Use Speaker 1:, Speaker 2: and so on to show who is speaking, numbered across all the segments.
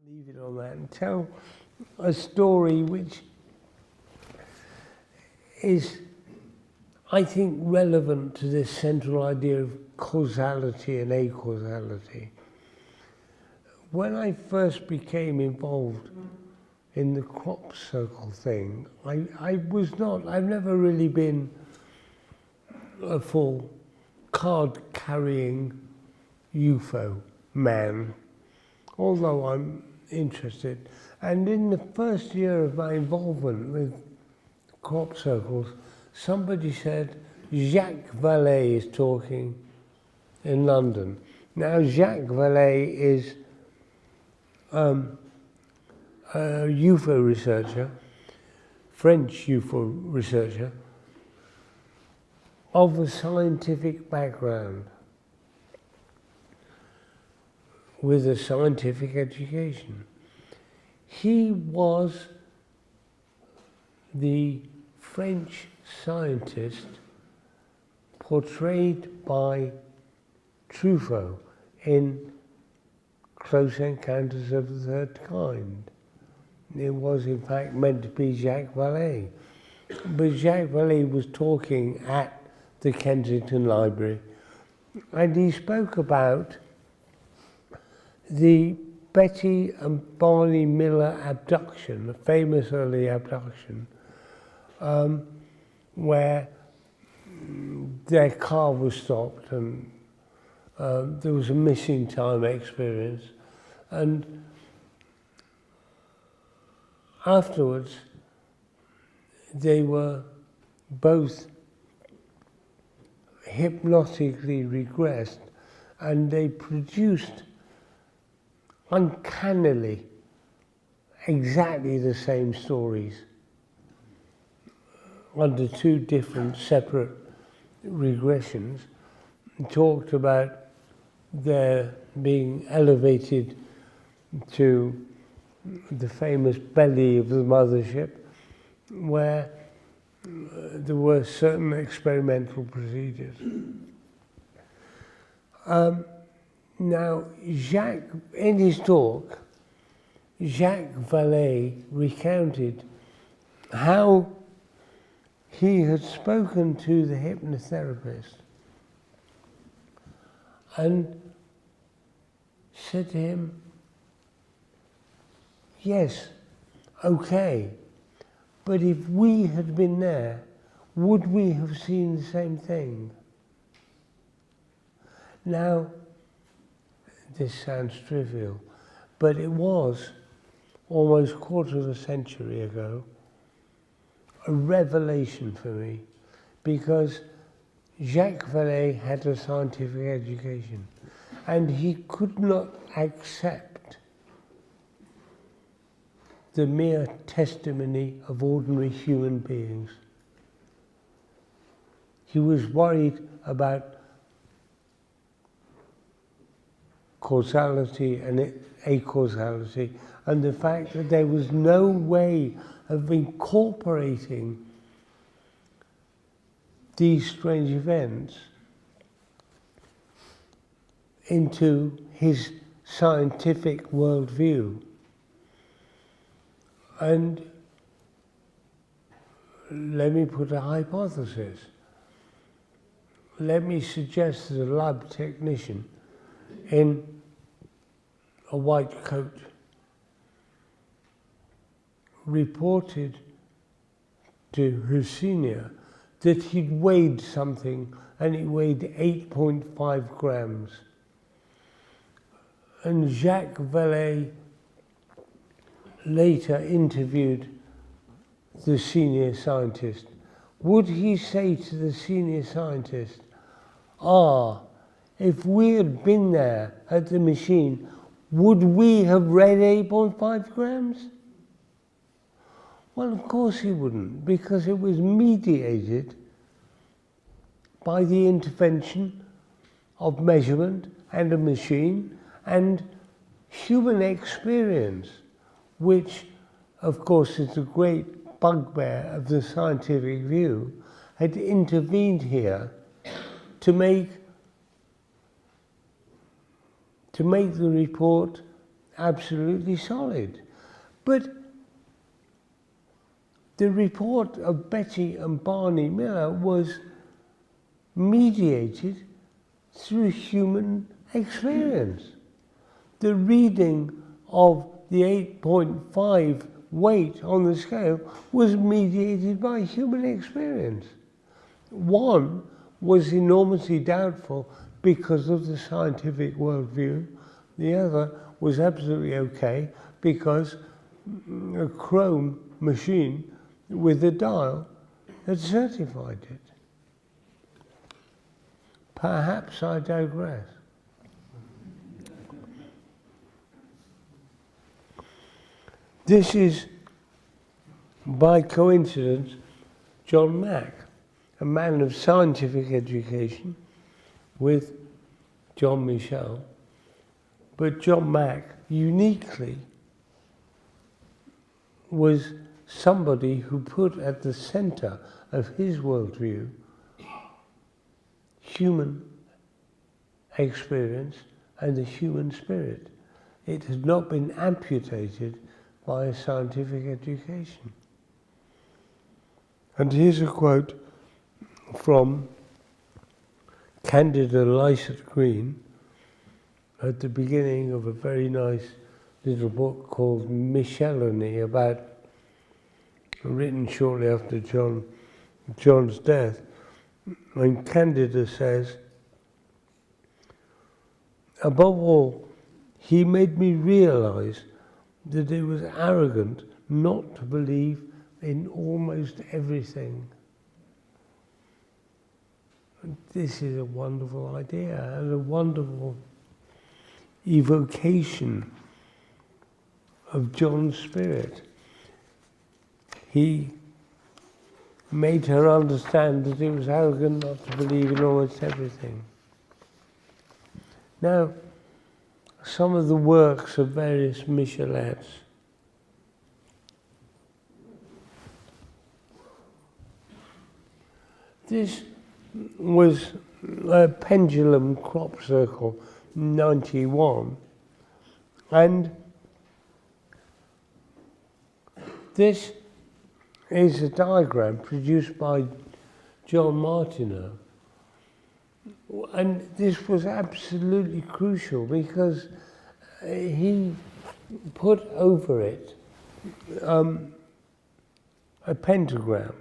Speaker 1: leave it on that and tell a story which is, I think, relevant to this central idea of causality and acausality. When I first became involved in the crop circle thing, I've never really been a full card-carrying UFO man, although I'm interested. And in the first year of my involvement with crop circles, somebody said, Jacques Vallée is talking in London. Now, Jacques Vallée is a UFO researcher, French UFO researcher, of a scientific background, with a scientific education. He was the French scientist portrayed by Truffaut in Close Encounters of the Third Kind. It was in fact meant to be Jacques Vallée. But Jacques Vallée was talking at the Kensington Library, and he spoke about the Betty and Barney Miller abduction, a famous early abduction, where their car was stopped and there was a missing time experience. And afterwards, they were both hypnotically regressed, and they produced uncannily exactly the same stories under two different separate regressions. Talked about their being elevated to the famous belly of the mothership, where there were certain experimental procedures. Now, in his talk, Jacques Vallée recounted how he had spoken to the hypnotherapist and said to him, yes, okay, but if we had been there, would we have seen the same thing? Now, this sounds trivial, but it was almost a quarter of a century ago a revelation for me, because Jacques Vallée had a scientific education and he could not accept the mere testimony of ordinary human beings. He was worried about causality and acausality, and the fact that there was no way of incorporating these strange events into his scientific worldview. And let me put a hypothesis. Let me suggest that a lab technician in a white coat reported to his senior that he'd weighed something, and it weighed 8.5 grams. And Jacques Vallée later interviewed the senior scientist. Would he say to the senior scientist, if we had been there at the machine, would we have read 8.5 grams? Well, of course he wouldn't, because it was mediated by the intervention of measurement and a machine and human experience, which, of course, is the great bugbear of the scientific view, had intervened here to make the report absolutely solid. But the report of Betty and Barney Miller was mediated through human experience. The reading of the 8.5 weight on the scale was mediated by human experience. One was enormously doubtful because of the scientific worldview. The other was absolutely okay because a chrome machine with a dial had certified it. Perhaps I digress. This is, by coincidence, John Mack, a man of scientific education with John Michell. But John Mack, uniquely, was somebody who put at the center of his worldview human experience and the human spirit. It has not been amputated by a scientific education. And here's a quote from Candida Lycett Green at the beginning of a very nice little book called Michellettes, written shortly after John's death. And Candida says, above all, he made me realize that it was arrogant not to believe in almost everything. And this is a wonderful idea and a wonderful evocation of John's spirit. He made her understand that it was arrogant not to believe in almost everything. Now, some of the works of various Michellettes. This was a pendulum crop circle 91, and this is a diagram produced by John Martineau. And this was absolutely crucial because he put over it a pentagram,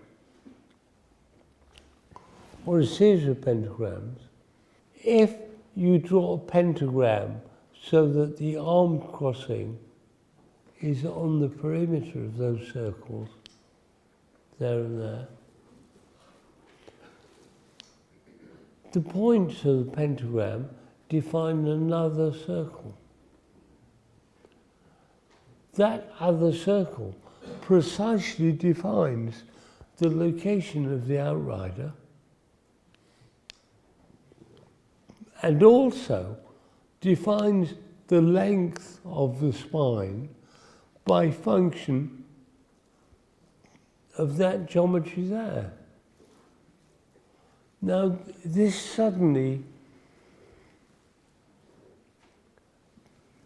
Speaker 1: or a series of pentagrams. If you draw a pentagram so that the arm crossing is on the perimeter of those circles, there and there, the points of the pentagram define another circle. That other circle precisely defines the location of the outrider and also defines the length of the spine by function of that geometry there. Now, this suddenly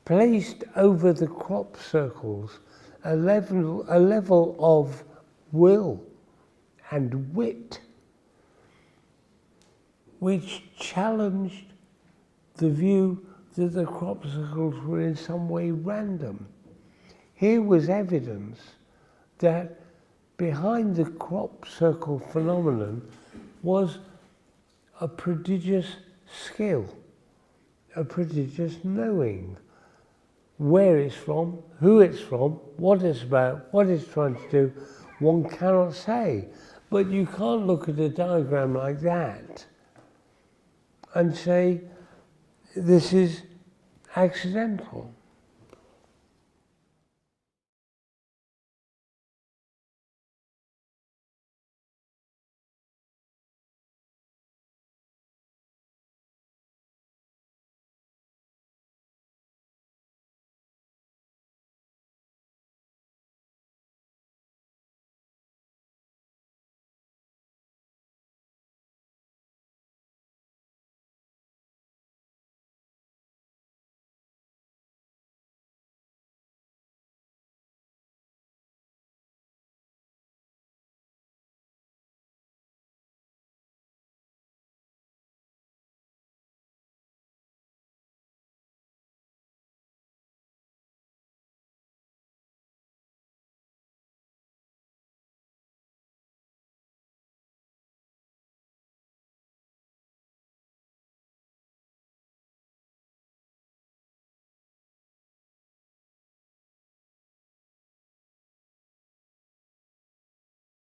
Speaker 1: placed over the crop circles a level of will and wit which challenged the view that the crop circles were in some way random. Here was evidence that behind the crop circle phenomenon was a prodigious skill, a prodigious knowing. Where it's from, who it's from, what it's about, what it's trying to do, one cannot say. But you can't look at a diagram like that and say, this is accidental.